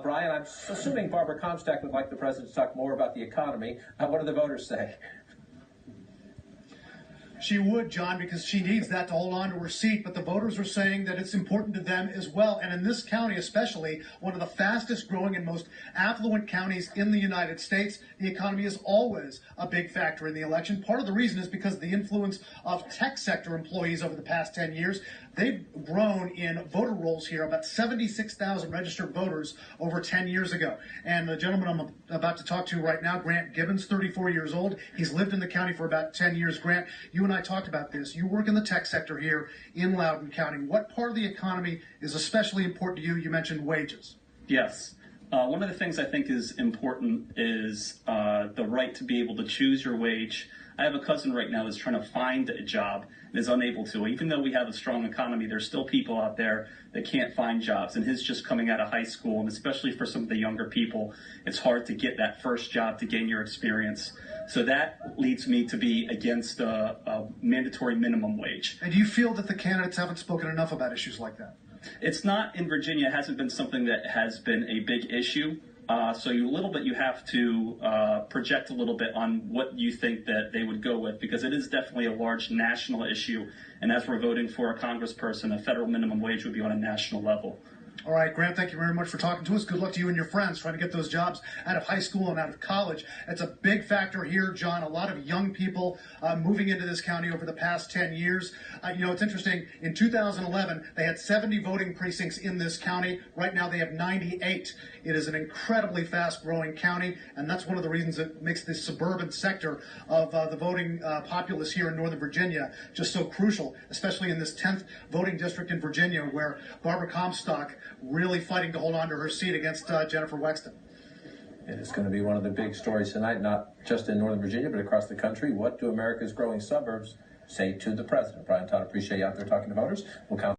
Brian, I'm assuming Barbara Comstock would like the president to talk more about the economy. What do the voters say? She would, John, because she needs that to hold on to her seat, but the voters are saying that it's important to them as well. And in this county especially, one of the fastest growing and most affluent counties in the United States, the economy is always a big factor in the election. Part of the reason is because of the influence of tech sector employees over the past 10 years. They've grown in voter rolls here, about 76,000 registered voters over 10 years ago. And the gentleman I'm about to talk to right now, Grant Gibbons, 34 years old. He's lived in the county for about 10 years. Grant, you and I talked about this. You work in the tech sector here in Loudoun County. What part of the economy is especially important to you? You mentioned wages. Yes. One of the things I think is important is the right to be able to choose your wage. I have a cousin right now that's trying to find a job and is unable to. Even though we have a strong economy, there's still people out there that can't find jobs. And his just coming out of high school, and especially for some of the younger people, it's hard to get that first job to gain your experience. So that leads me to be against a mandatory minimum wage. And do you feel that the candidates haven't spoken enough about issues like that? It's not in Virginia. It hasn't been something that has been a big issue. So you have to project a little bit on what you think that they would go with, because it is definitely a large national issue. And as we're voting for a congressperson, a federal minimum wage would be on a national level. All right, Grant, thank you very much for talking to us. Good luck to you and your friends trying to get those jobs out of high school and out of college. It's a big factor here, John. A lot of young people moving into this county over the past 10 years. It's interesting. In 2011, they had 70 voting precincts in this county. Right now, they have 98. It is an incredibly fast-growing county, and that's one of the reasons it makes this suburban sector of the voting populace here in Northern Virginia just so crucial, especially in this 10th voting district in Virginia, where Barbara Comstock really fighting to hold on to her seat against Jennifer Wexton. It is going to be one of the big stories tonight, not just in Northern Virginia, but across the country. What do America's growing suburbs say to the president? Brian Todd, appreciate you out there talking to voters. We'll count